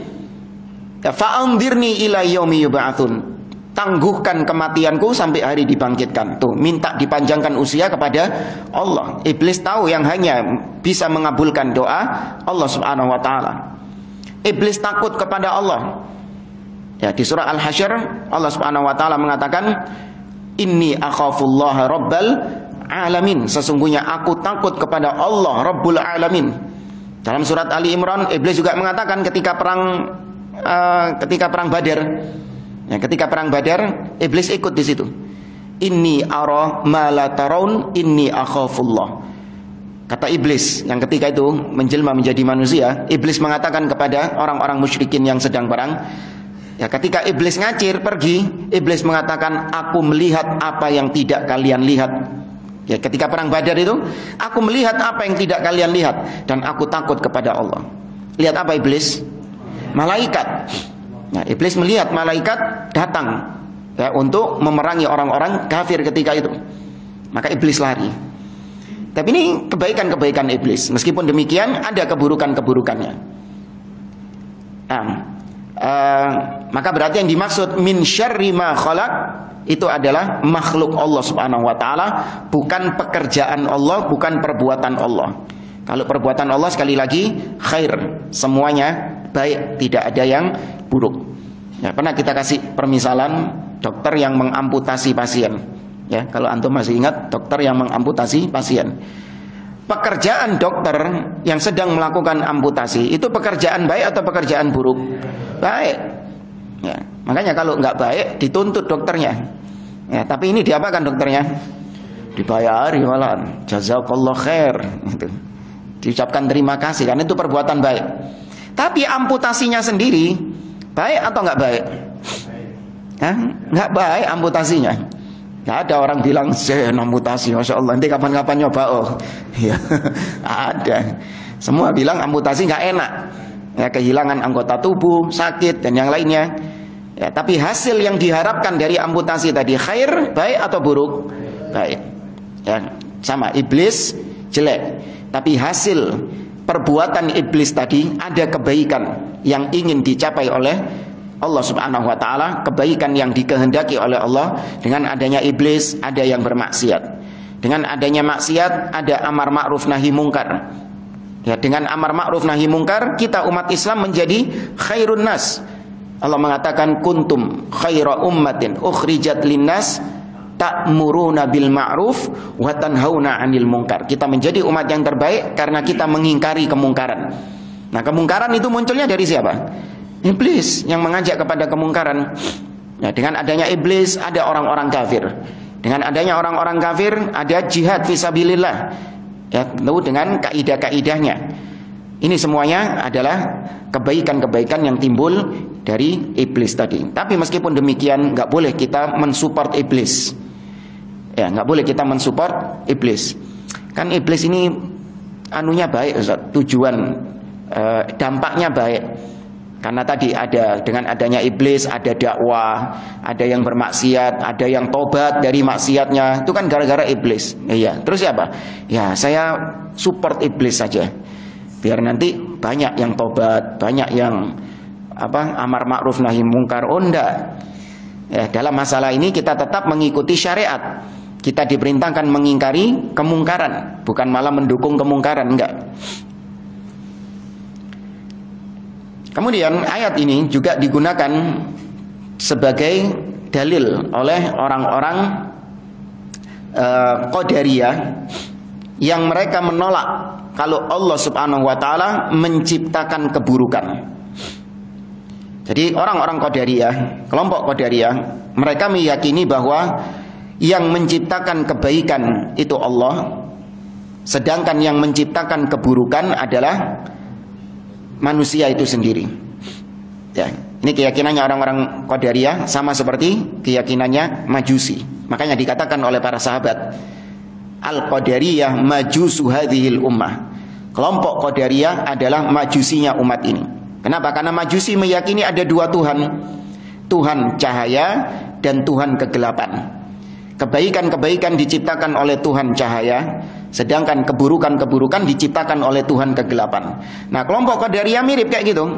fa'andirni ila yaumi yub'atsun. Tangguhkan kematianku sampai hari dibangkitkan. Tuh, minta dipanjangkan usia kepada Allah. Iblis tahu yang hanya bisa mengabulkan doa Allah Subhanahu wa taala. Iblis takut kepada Allah. Ya, di surah Al-Hasyr Allah Subhanahu wa taala mengatakan, inni akhafullaha rabbal alamin. Sesungguhnya aku takut kepada Allah Rabbul alamin. Dalam surat Ali Imran, iblis juga mengatakan ketika perang Badar. Ya, ketika perang Badar, iblis ikut di situ. Inni ara ma la taraun inni akhafullah. Kata iblis yang ketika itu menjelma menjadi manusia, iblis mengatakan kepada orang-orang musyrikin yang sedang perang. Ya, ketika iblis ngacir pergi, iblis mengatakan, aku melihat apa yang tidak kalian lihat. Ya, ketika perang Badar itu, aku melihat apa yang tidak kalian lihat dan aku takut kepada Allah. Lihat apa iblis? Malaikat. Nah, iblis melihat malaikat datang ya, untuk memerangi orang-orang kafir ketika itu. Maka iblis lari. Tapi ini kebaikan-kebaikan iblis. Meskipun demikian ada keburukan-keburukannya. Maka berarti yang dimaksud min syarri ma khalaq itu adalah makhluk Allah Subhanahu wa taala, bukan pekerjaan Allah, bukan perbuatan Allah. Kalau perbuatan Allah sekali lagi khair, semuanya baik, tidak ada yang buruk. Ya, pernah kita kasih permisalan dokter yang mengamputasi pasien. Ya, kalau antum masih ingat dokter yang mengamputasi pasien. Pekerjaan dokter yang sedang melakukan amputasi itu pekerjaan baik atau pekerjaan buruk? Baik. Ya, makanya kalau nggak baik dituntut dokternya. Ya, tapi ini diapakan dokternya? Dibayari malah. Jazakallah khair. Itu. Diucapkan terima kasih karena itu perbuatan baik. Tapi amputasinya sendiri baik atau nggak baik? Nggak baik amputasinya. Nggak ada orang bilang saya amputasi, masya Allah. Nanti kapan-kapan nyoba oh, ya ada. Semua bilang amputasi nggak enak. Ya, kehilangan anggota tubuh, sakit dan yang lainnya. Ya, tapi hasil yang diharapkan dari amputasi tadi khair, baik atau buruk? Baik. Ya, sama iblis jelek. Tapi hasil perbuatan iblis tadi ada kebaikan yang ingin dicapai oleh Allah Subhanahu wa taala, kebaikan yang dikehendaki oleh Allah. Dengan adanya iblis ada yang bermaksiat. Dengan adanya maksiat ada amar ma'ruf nahi mungkar. Ya, dengan amar ma'ruf nahi mungkar kita umat Islam menjadi khairun nas. Allah mengatakan kuntum khaira ummatin ukhrijat linnas ta'muruna bil ma'ruf wa tanhauna 'anil munkar. Kita menjadi umat yang terbaik karena kita mengingkari kemungkaran. Nah, kemungkaran itu munculnya dari siapa? Iblis yang mengajak kepada kemungkaran. Ya, dengan adanya iblis ada orang-orang kafir. Dengan adanya orang-orang kafir ada jihad fisabilillah. Ya, tentu dengan kaidah-kaidahnya. Ini semuanya adalah kebaikan-kebaikan yang timbul dari iblis tadi. Tapi meskipun demikian, nggak boleh kita mensupport iblis. Ya, nggak boleh kita mensupport iblis. Kan iblis ini anunya baik, Ustaz. Tujuan dampaknya baik. Karena tadi ada, dengan adanya iblis ada dakwah, ada yang bermaksiat, ada yang tobat dari maksiatnya. Itu kan gara-gara iblis. Iya. Terus apa? Ya, saya support iblis saja. Biar nanti banyak yang tobat, banyak yang amar ma'ruf nahi mungkar. Oh enggak. Ya, dalam masalah ini kita tetap mengikuti syariat. Kita diperintahkan mengingkari kemungkaran, bukan malah mendukung kemungkaran, enggak. Kemudian ayat ini juga digunakan sebagai dalil oleh orang-orang Qadariyah yang mereka menolak kalau Allah Subhanahu wa taala menciptakan keburukan. Jadi orang-orang Qadariyah, kelompok Qadariyah, mereka meyakini bahwa yang menciptakan kebaikan itu Allah, sedangkan yang menciptakan keburukan adalah manusia itu sendiri. Ya, ini keyakinannya orang-orang Qadariyah sama seperti keyakinannya Majusi. Makanya dikatakan oleh para sahabat, Al-Qadariyah majusu hadhil ummah. Kelompok Qadariyah adalah majusinya umat ini. Kenapa? Karena Majusi meyakini ada dua Tuhan, Tuhan cahaya dan Tuhan kegelapan. Kebaikan-kebaikan diciptakan oleh Tuhan cahaya, sedangkan keburukan-keburukan diciptakan oleh Tuhan kegelapan. Nah, kelompok Qadariyah mirip kayak gitu.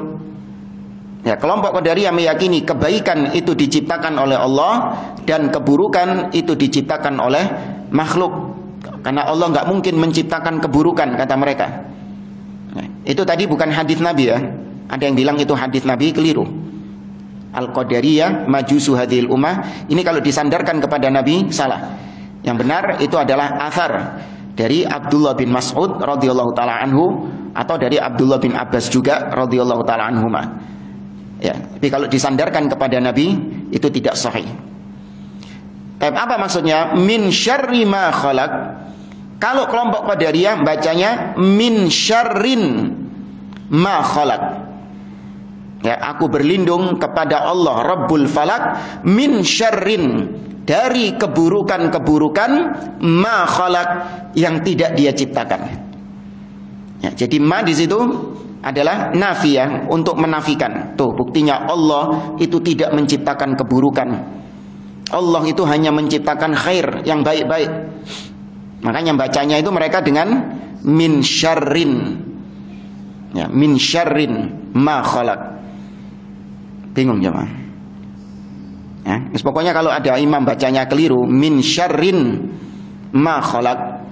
Ya, kelompok Qadariyah meyakini kebaikan itu diciptakan oleh Allah dan keburukan itu diciptakan oleh makhluk. Karena Allah nggak mungkin menciptakan keburukan, kata mereka. Nah, itu tadi bukan hadis Nabi ya. Ada yang bilang itu hadis Nabi, keliru. Al-Qadariyah majusu hadhil ummah. Ini kalau disandarkan kepada Nabi salah. Yang benar itu adalah athar dari Abdullah bin Mas'ud radhiyallahu taala anhu atau dari Abdullah bin Abbas juga radhiyallahu taala anhuma. Ya, tapi kalau disandarkan kepada Nabi itu tidak sahih. Apa maksudnya? Min syarri ma khalaq. Kalau kelompok Qadariyah bacanya min syarrin ma khalaq. Ya, aku berlindung kepada Allah Rabbul Falak min syarrin, dari keburukan-keburukan ma khalaq, yang tidak dia ciptakan. Ya, jadi ma di situ adalah nafiyah, untuk menafikan. Tuh buktinya Allah itu tidak menciptakan keburukan. Allah itu hanya menciptakan khair, yang baik-baik. Makanya bacanya itu mereka dengan min syarrin. Ya, min syarrin ma khalaq. Bingung jemaah. Ya, pokoknya kalau ada imam bacanya keliru, min syarrin ma khalaq,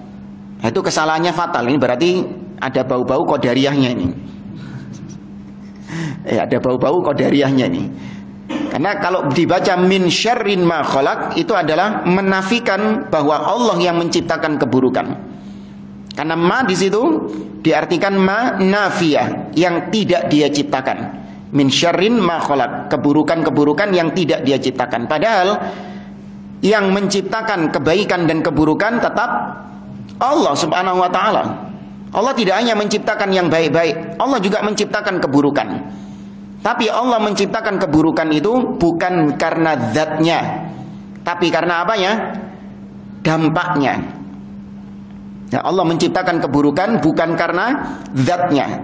itu kesalahannya fatal. Ini berarti ada bau-bau Qadariyahnya ini. Ya, ada bau-bau Qadariyahnya ini. Karena kalau dibaca min syarrin ma khalaq, itu adalah menafikan bahwa Allah yang menciptakan keburukan. Karena ma di situ diartikan ma nafiyah, yang tidak dia ciptakan. Min syarrin ma khalaq, keburukan-keburukan yang tidak dia ciptakan. Padahal yang menciptakan kebaikan dan keburukan tetap Allah Subhanahu wa taala. Allah tidak hanya menciptakan yang baik-baik, Allah juga menciptakan keburukan. Tapi Allah menciptakan keburukan itu bukan karena zatnya, tapi karena apanya? Dampaknya. Ya, Allah menciptakan keburukan bukan karena zatnya.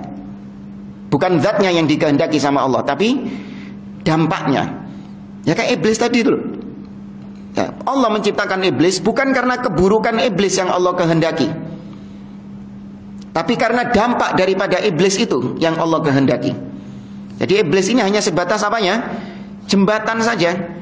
Bukan zatnya yang dikehendaki sama Allah, tapi dampaknya. Ya kayak iblis tadi itu. Ya, Allah menciptakan iblis bukan karena keburukan iblis yang Allah kehendaki, tapi karena dampak daripada iblis itu yang Allah kehendaki. Jadi iblis ini hanya sebatas apanya? Jembatan saja.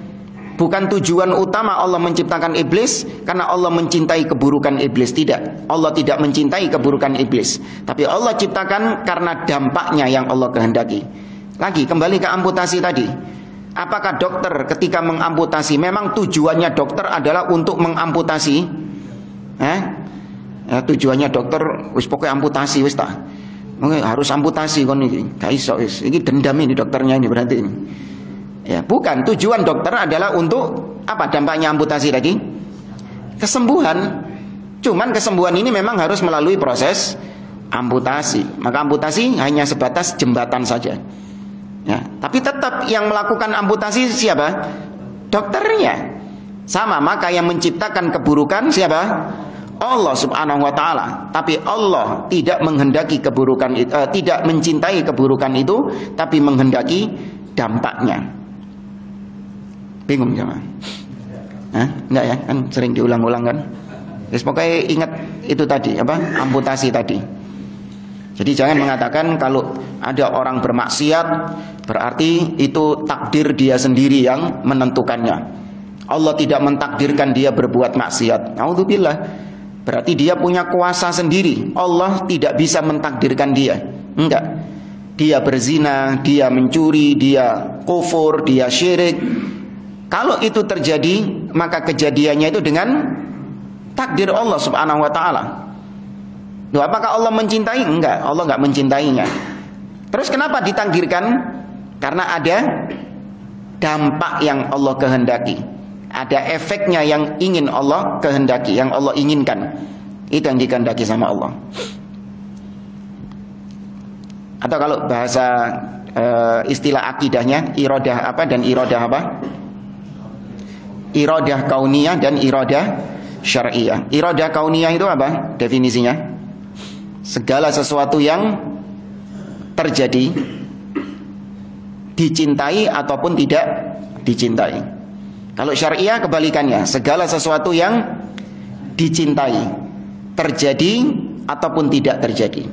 Bukan tujuan utama Allah menciptakan iblis karena Allah mencintai keburukan iblis. Tidak, Allah tidak mencintai keburukan iblis, tapi Allah ciptakan karena dampaknya yang Allah kehendaki. Lagi kembali ke amputasi tadi. Apakah dokter ketika mengamputasi memang tujuannya dokter adalah untuk mengamputasi? Ya, tujuannya dokter wis pokoknya amputasi wis ta. Harus amputasi kon iki. Gak iso wis. Iki dendam ini dokternya ini berarti ini. Ya, bukan, tujuan dokter adalah untuk apa dampaknya amputasi tadi? Kesembuhan. Cuman kesembuhan ini memang harus melalui proses amputasi. Maka amputasi hanya sebatas jembatan saja. Ya, tapi tetap yang melakukan amputasi siapa? Dokternya. Sama, maka yang menciptakan keburukan siapa? Allah Subhanahu wa taala. Tapi Allah tidak menghendaki keburukan itu, tidak mencintai keburukan itu, tapi menghendaki dampaknya. Bingung jemaah? Enggak ya? Kan sering diulang-ulang kan? Terus pokoknya ingat itu tadi, amputasi tadi. Jadi jangan mengatakan kalau ada orang bermaksiat berarti itu takdir dia sendiri yang menentukannya. Allah tidak mentakdirkan dia berbuat maksiat. Naudzubillah. Berarti dia punya kuasa sendiri. Allah tidak bisa mentakdirkan dia. Enggak. Dia berzina, dia mencuri, dia kufur, dia syirik. Kalau itu terjadi, maka kejadiannya itu dengan takdir Allah Subhanahu wa taala. Loh, apakah Allah mencintai? Enggak, Allah enggak mencintainya. Terus kenapa ditakdirkan? Karena ada dampak yang Allah kehendaki. Ada efeknya yang ingin Allah kehendaki, yang Allah inginkan. Itu yang dikehendaki sama Allah. Atau kalau bahasa istilah akidahnya, iradah apa dan iradah apa? Iradah kauniyah dan iradah syar'iyah. Iradah kauniyah itu apa definisinya? Segala sesuatu yang terjadi dicintai ataupun tidak dicintai. Kalau syariah kebalikannya, segala sesuatu yang dicintai terjadi ataupun tidak terjadi.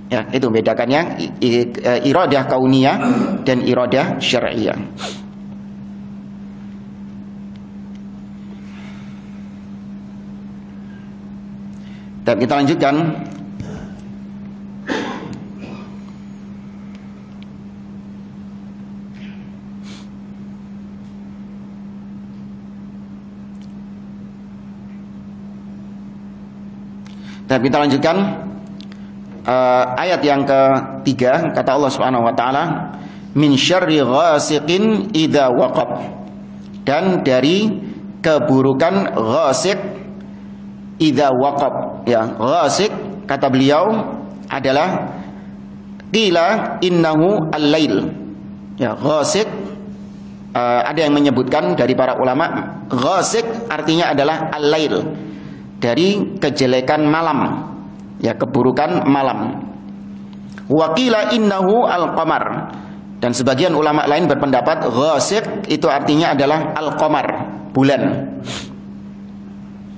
Ya, itu bedakannya iradah kauniyah dan iradah syariah. Dan kita lanjutkan. Dan kita lanjutkan ayat yang ketiga, kata Allah Subhanahu wa taala, min syarri ghasiqin idza waqab. Dan dari keburukan ghasiq idza waqab. Ya, ghasiq kata beliau adalah qila innahu al-lail. Ya, ghasiq ada yang menyebutkan dari para ulama, ghasiq artinya adalah al-lail, dari kejelekan malam, ya, keburukan malam. Waqila innahu al-qamar. Dan sebagian ulama lain berpendapat ghasiq itu artinya adalah al-qamar, bulan.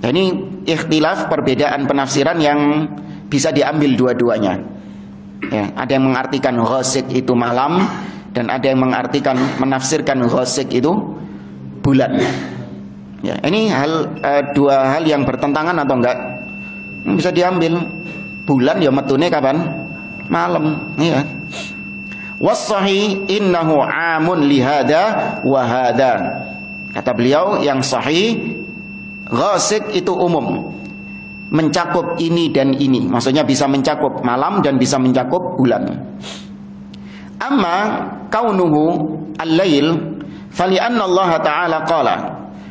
Dan ini ikhtilaf, perbedaan penafsiran yang bisa diambil dua-duanya. Ya, ada yang mengartikan ghasiq itu malam, dan ada yang menafsirkan ghasiq itu bulan. Ya, ini dua hal yang bertentangan atau enggak? Bisa diambil. Bulan ya metune kapan? Malam, ya. Was-sahih innahu amun li hada wa hada. Kata beliau yang sahih, ghasiq itu umum, mencakup ini dan ini. Maksudnya bisa mencakup malam dan bisa mencakup bulan. Amma kaunuhu al-lail fali'anna Allah ta'ala qala.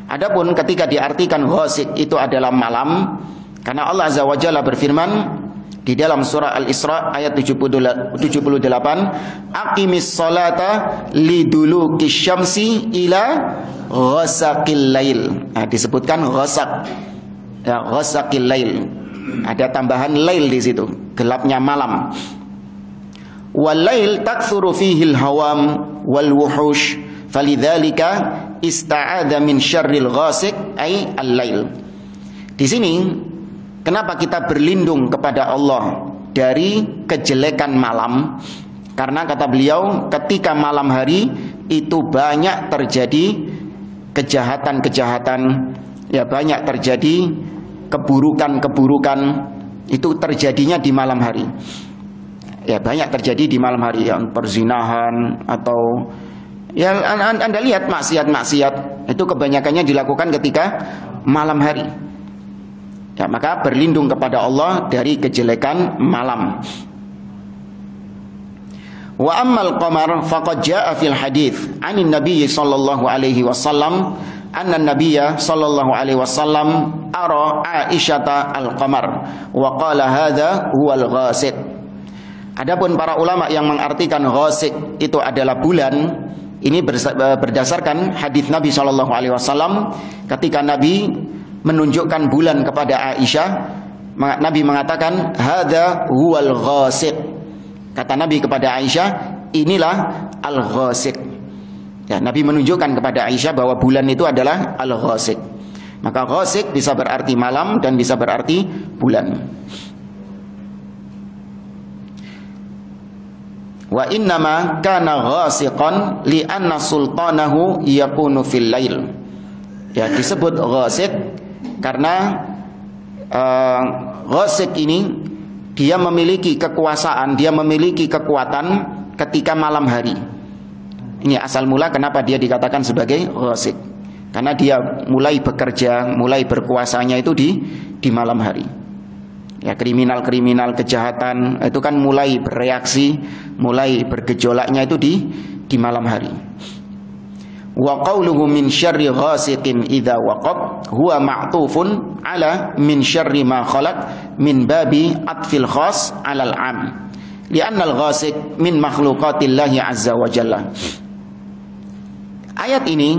Adapun ketika diartikan ghasiq itu adalah malam, karena Allah Azza wa Jalla berfirman di dalam surah Al-Isra ayat 78, aqimis salata liduluki syamsi ila ghasaqil lail. Nah, disebutkan ghasaq, ya, ghasaqil lail. Ada tambahan lail di situ, gelapnya malam. Wal lail taktsuru fihi al-hawam wal wuhush. Falidzalika ista'adza min syarril ghasiq ay al-lail. Di sini kenapa kita berlindung kepada Allah dari kejelekan malam? Karena kata beliau ketika malam hari itu banyak terjadi kejahatan-kejahatan, ya, banyak terjadi keburukan-keburukan, itu terjadinya di malam hari. Ya, banyak terjadi di malam hari, yang perzinahan atau ya, Anda lihat maksiat-maksiat itu kebanyakannya dilakukan ketika malam hari. Ya, maka berlindung kepada Allah dari kejelekan malam. Wa ammal qamar faqad jaa fil hadits 'anin nabiy sallallahu alaihi wasallam anna nabiyya sallallahu alaihi wasallam ara Aisyata al-qamar wa qala hadza huwal ghasiq. Adapun para ulama yang mengartikan ghasiq itu adalah bulan, ini berdasarkan hadis Nabi sallallahu alaihi wasallam ketika Nabi menunjukkan bulan kepada Aisyah, Nabi mengatakan hadza huwal ghasiq. Kata Nabi kepada Aisyah, inilah al-ghasiq. Ya, Nabi menunjukkan kepada Aisyah bahwa bulan itu adalah al-ghasiq. Maka ghasiq bisa berarti malam dan bisa berarti bulan. Wa innama kana ghasiqan li anna sultanahu yakunu fil lail. Ya, disebut ghasiq karena ghasiq ini dia memiliki kekuasaan, dia memiliki kekuatan ketika malam hari. Ini asal mula kenapa dia dikatakan sebagai ghasiq. Karena dia mulai bekerja, mulai berkuasanya itu di malam hari. Ya, kriminal-kriminal kejahatan itu kan mulai bereaksi, mulai bergejolaknya itu di malam hari. Wa qawluhu min syarri ghasiqin idza waqab huwa ma'tufun ala min syarri ma khalaq min babi atfil khas 'alal 'am. Li'anna al-ghasiq min makhluqatillahi 'azza wa jalla. Ayat ini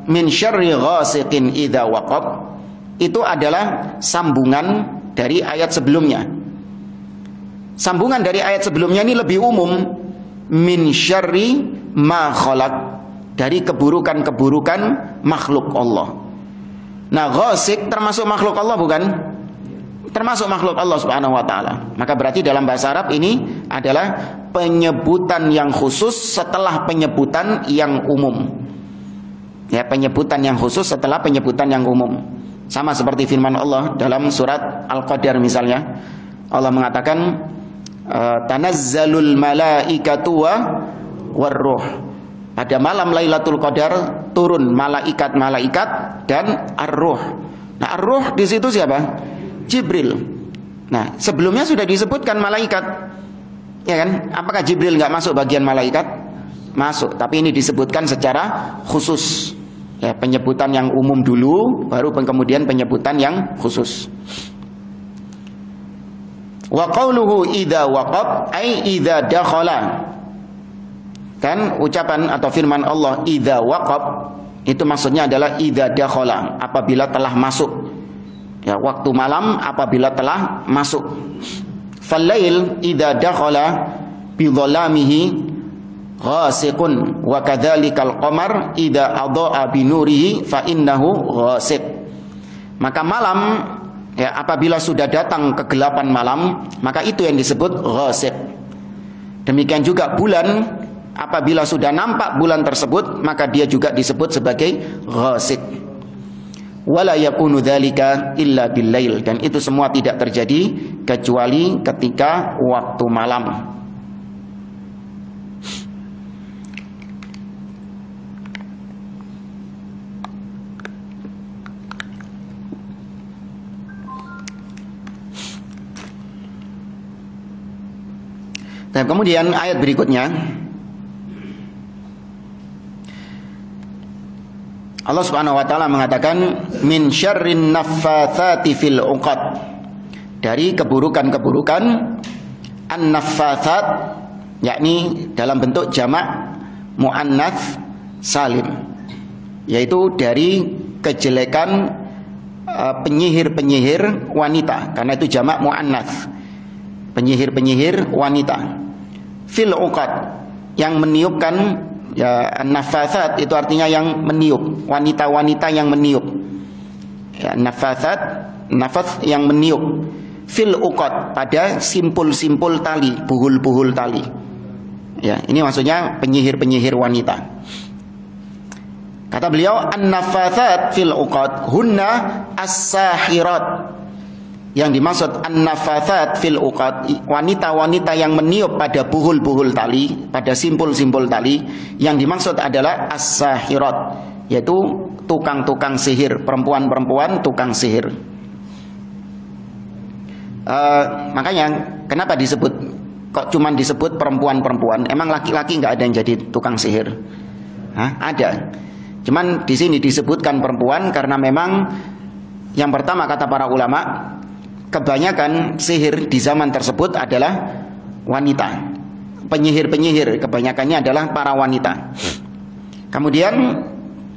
min syarri ghasiqin idza waqab itu adalah sambungan dari ayat sebelumnya. Sambungan dari ayat sebelumnya ini lebih umum, min syarri ma khalaq, dari keburukan-keburukan makhluk Allah. Nah, ghasiq termasuk makhluk Allah bukan? Termasuk makhluk Allah Subhanahu wa taala. Maka berarti dalam bahasa Arab ini adalah penyebutan yang khusus setelah penyebutan yang umum. Ya, penyebutan yang khusus setelah penyebutan yang umum. Sama seperti firman Allah dalam surat Al-Qadar misalnya. Allah mengatakan tanazzalul malaikatu warruh. Pada malam Lailatul Qadar turun malaikat-malaikat dan ar-ruh. Nah, ar-ruh di situ siapa? Jibril. Nah, sebelumnya sudah disebutkan malaikat. Ya kan? Apakah Jibril nggak masuk bagian malaikat? Masuk, tapi ini disebutkan secara khusus. Ya, penyebutan yang umum dulu, baru kemudian penyebutan yang khusus. Wa qawluhu idza waqab ay idza dakhala. Kan ucapan atau firman Allah idza waqab itu maksudnya adalah idza dakhala, apabila telah masuk. Ya, waktu malam apabila telah masuk. Fal-lail idza dakhala bi dhalamihi ghasiqun wa kadzalikal qamar idza adha'a bi nurihi fa innahu ghasiq. Maka malam, ya, apabila sudah datang kegelapan malam, maka itu yang disebut ghasiq. Demikian juga bulan, apabila sudah nampak bulan tersebut, maka dia juga disebut sebagai ghasiq. Wala yakunu dzalika illa bil-lail, dan itu semua tidak terjadi kecuali ketika waktu malam. Dan kemudian ayat berikutnya Allah Subhanahu wa taala mengatakan min syarrin naffatsati fil 'uqad, dari keburukan-keburukan an-naffatsat, yakni dalam bentuk jamak muannats salim, yaitu dari kejelekan penyihir-penyihir wanita, karena itu jamak muannats, penyihir-penyihir wanita. Fil 'uqad, yang meniupkan. Ya, an-naffatsat itu artinya yang meniup, wanita-wanita yang meniup. Ya, naffatsat, nafas yang meniup. Fil 'uqad, pada simpul-simpul tali, buhul-buhul tali. Ya, ini maksudnya penyihir-penyihir wanita. Kata beliau, an-naffatsat fil 'uqad hunna as-sahirat. Yang dimaksud an-naffatsat fil 'uqad, wanita-wanita yang meniup pada buhul-buhul tali, pada simpul-simpul tali, yang dimaksud adalah as-sahirat, yaitu tukang-tukang sihir, perempuan-perempuan tukang sihir. Makanya kenapa disebut, kok cuman disebut perempuan-perempuan? Emang laki-laki nggak ada yang jadi tukang sihir? Hah? Ada. Cuman di sini disebutkan perempuan karena memang yang pertama kata para ulama, kebanyakan sihir di zaman tersebut adalah wanita. Penyihir-penyihir kebanyakannya adalah para wanita. Kemudian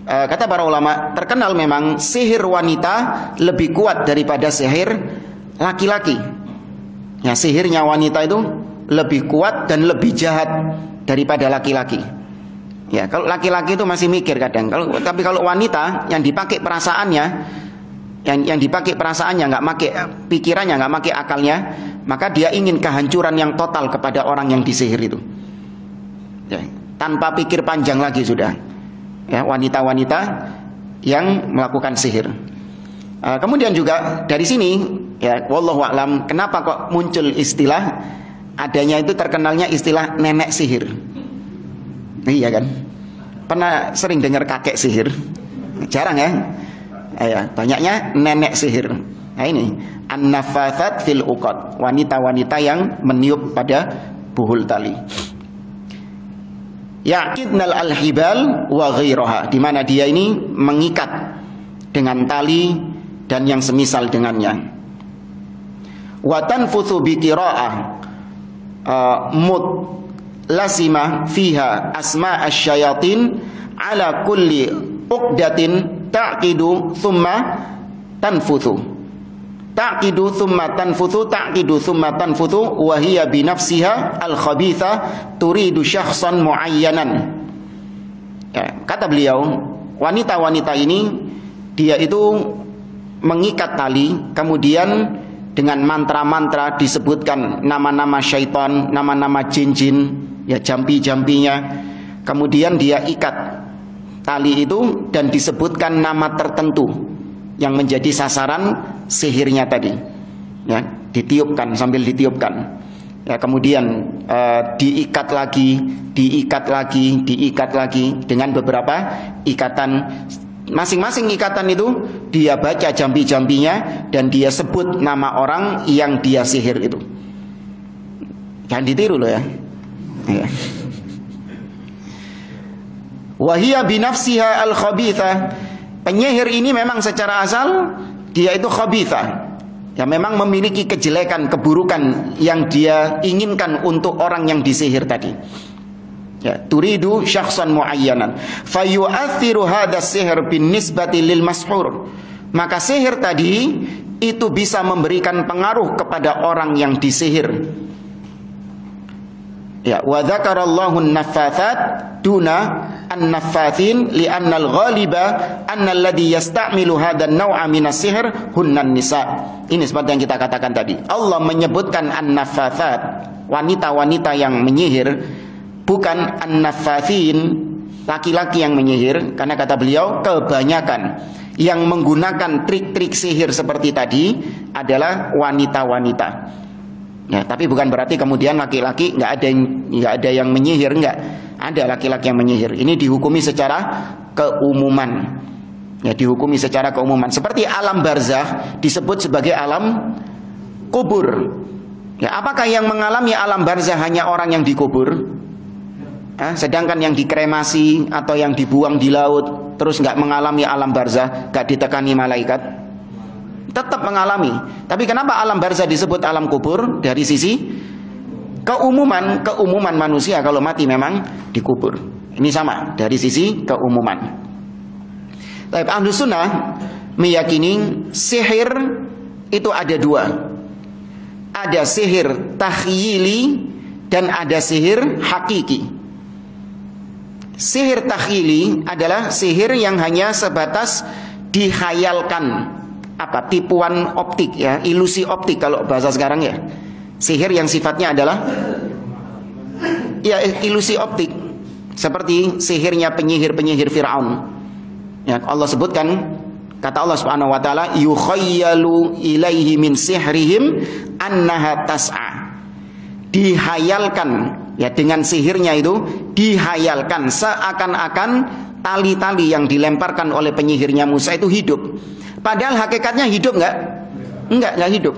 kata para ulama, terkenal memang sihir wanita lebih kuat daripada sihir laki-laki. Ya, sihirnya wanita itu lebih kuat dan lebih jahat daripada laki-laki. Ya, kalau laki-laki itu masih mikir kadang. Tapi kalau wanita yang dipakai perasaannya, yang dipakai perasaannya, nggak pakai pikirannya, nggak pakai akalnya, maka dia ingin kehancuran yang total kepada orang yang disihir itu. Ya, tanpa pikir panjang lagi sudah. Ya, wanita-wanita yang melakukan sihir. Kemudian juga dari sini, ya, wallahu a'lam, kenapa kok muncul istilah, adanya itu terkenalnya istilah nenek sihir. Iya kan? Pernah sering dengar kakek sihir? Jarang ya? Ya, banyaknya nenek sihir. Nah ini an-nafathat fil uqad, wanita-wanita yang meniup pada buhul tali. Yaqidnal al-hibal wa ghairaha, di mana dia ini mengikat dengan tali dan yang semisal dengannya. Wa tanfuthu bi qira'ah lazima fiha asma asyayatin ala kulli uqdatin taqidu thumma tanfuthu wa hiya bi nafsiha al khabitha turidu syakhsan muayyanan. Ya, kata beliau, wanita-wanita ini dia itu mengikat tali, kemudian dengan mantra-mantra disebutkan nama-nama syaitan, nama-nama jin-jin, ya jampi-jampinya. Kemudian dia ikat tali itu dan disebutkan nama tertentu yang menjadi sasaran sihirnya tadi. Ya, ditiupkan sambil ditiupkan. Ya, kemudian diikat lagi dengan beberapa ikatan. Masing-masing ikatan itu dia baca jampi-jampinya dan dia sebut nama orang yang dia sihir itu. Jangan ditiru loh ya. Wahia binafsiha al-khabitha. Penyihir ini memang secara asal dia itu khabitha. Ya, memang memiliki kejelekan, keburukan yang dia inginkan untuk orang yang disihir tadi. Ya, turidu syakhsan muayyanan fayu'athiru hadas sihr bin nisbati lil mashur. Maka sihir tadi itu bisa memberikan pengaruh kepada orang yang disihir. Ya, wa dzakarallahu an-naffathat duna an-naffathin li'anna al-ghaliba anna alladhi yasta'milu hadan naw'a min as-sihr hunnan nisa. Ini seperti yang kita katakan tadi. Allah menyebutkan an-naffathat, wanita-wanita yang menyihir, bukan an-naffathin, laki-laki yang menyihir, karena kata beliau kebanyakan yang menggunakan trik-trik sihir seperti tadi adalah wanita-wanita. Ya, tapi bukan berarti kemudian laki-laki nggak ada yang menyihir, nggak ada laki-laki yang menyihir. Ini dihukumi secara keumuman. Ya, dihukumi secara keumuman. Seperti alam barzakh disebut sebagai alam kubur. Ya, apakah yang mengalami alam barzakh hanya orang yang dikubur? Sedangkan yang dikremasi atau yang dibuang di laut terus nggak mengalami alam barzakh, nggak ditekani malaikat, tetap mengalami. Tapi kenapa alam barzakh disebut alam kubur? Dari sisi keumuman manusia kalau mati memang dikubur. Ini sama dari sisi keumuman. Tapi Ahlus Sunnah meyakini sihir itu ada dua. Ada sihir takhyili dan ada sihir hakiki. Sihir takhyili adalah sihir yang hanya sebatas dihayalkan, tipuan optik ya, ilusi optik kalau bahasa sekarang ya. Sihir yang sifatnya adalah ya ilusi optik, seperti sihirnya penyihir-penyihir Firaun. Ya, Allah sebutkan, kata Allah Subhanahu wa taala, yukhayyalu ilaihi min sihrihim annaha tas'a. Dihayalkan, ya dengan sihirnya itu dihayalkan seakan-akan tali-tali yang dilemparkan oleh penyihirnya Musa itu hidup. Padahal hakikatnya hidup enggak hidup.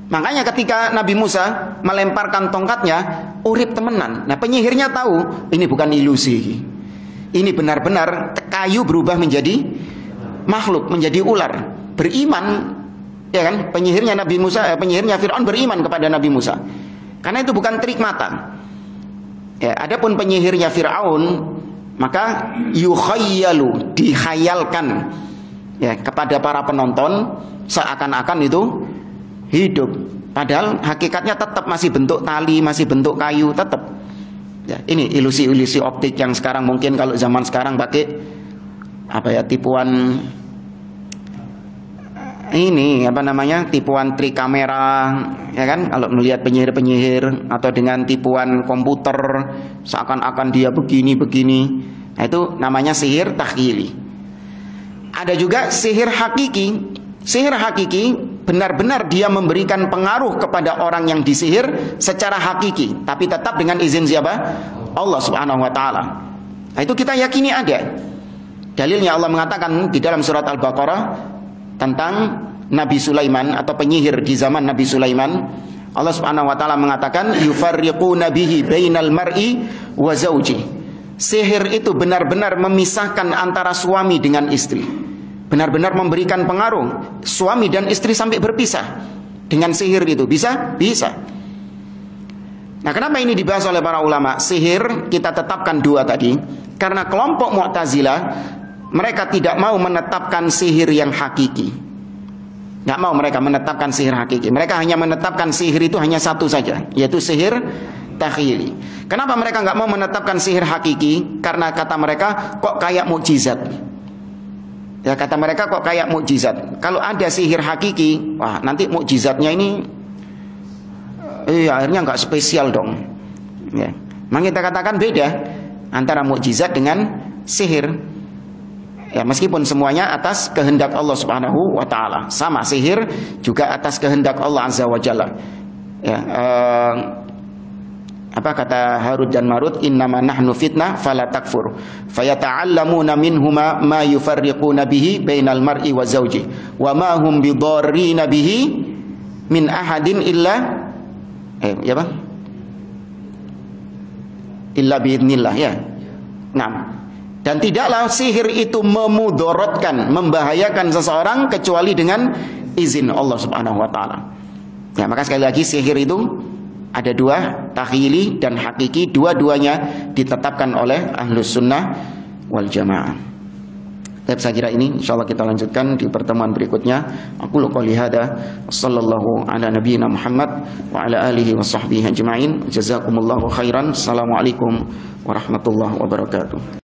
Makanya ketika Nabi Musa melemparkan tongkatnya, urip temenan. Nah, penyihirnya tahu ini bukan ilusi. ini benar-benar kayu berubah menjadi makhluk, menjadi ular. Beriman, ya kan? Penyihirnya Nabi Musa, penyihirnya Fir'aun beriman kepada Nabi Musa. Karena itu bukan trik mata. Ya, adapun penyihirnya Fir'aun, maka yukhayyalu, dikhayalkan ya kepada para penonton seakan-akan itu hidup. Padahal hakikatnya tetap masih bentuk tali, masih bentuk kayu, tetap. Ya, ini ilusi-ilusi optik yang sekarang mungkin kalau zaman sekarang pakai apa ya, tipuan ini apa namanya, tipuan trik kamera, ya kan? Kalau melihat penyihir-penyihir atau dengan tipuan komputer seakan-akan dia begini-begini, nah, itu namanya sihir takhyili. Ada juga sihir hakiki. Sihir hakiki benar-benar dia memberikan pengaruh kepada orang yang disihir secara hakiki, tapi tetap dengan izin siapa? Allah Subhanahu wa taala. Nah, itu kita yakini ada. Dalilnya Allah mengatakan di dalam surat Al-Baqarah tentang Nabi Sulaiman atau penyihir di zaman Nabi Sulaiman. Allah Subhanahu wa taala mengatakan yufarriquna bihi bainal mar'i wa zauji. Sihir itu benar-benar memisahkan antara suami dengan istri. Benar-benar memberikan pengaruh suami dan istri sampai berpisah dengan sihir itu. Bisa? Bisa. Nah, kenapa ini dibahas oleh para ulama? Sihir kita tetapkan dua tadi karena kelompok Mu'tazilah mereka tidak mau menetapkan sihir yang hakiki. Nggak mau mereka menetapkan sihir hakiki. Mereka hanya menetapkan sihir itu hanya satu saja, yaitu sihir takhyili. Kenapa mereka nggak mau menetapkan sihir hakiki? Karena kata mereka kok kayak mukjizat. Ya, kata mereka kok kayak mukjizat. Kalau ada sihir hakiki, wah nanti mukjizatnya ini akhirnya nggak spesial dong. Ya. Memang kita katakan beda antara mukjizat dengan sihir. Ya, meskipun semuanya atas kehendak Allah Subhanahu wa taala. Sama, sihir juga atas kehendak Allah Azza wa Jalla. Ya, apa kata Harut dan Marut, innama nahnu fitnah fala takfur fayata'allamuna minhuma ma yufarriquna bihi bainal mar'i wa zawji wa ma hum bidarrina bihi min ahadin illa ya Bang, illa biidznillah, ya. Nah, dan tidaklah sihir itu memudorotkan, membahayakan seseorang kecuali dengan izin Allah Subhanahu wa taala. Ya, maka sekali lagi sihir itu ada dua, takhyili dan hakiki, dua-duanya ditetapkan oleh Ahlus Sunnah wal Jamaah. Tapi saya kira ini insyaallah kita lanjutkan di pertemuan berikutnya. Aqulu qouli hada, sallallahu ala nabiyyina Muhammad wa ala alihi wa sahbihi ajma'in. Jazakumullahu khairan. Assalamualaikum warahmatullahi wabarakatuh.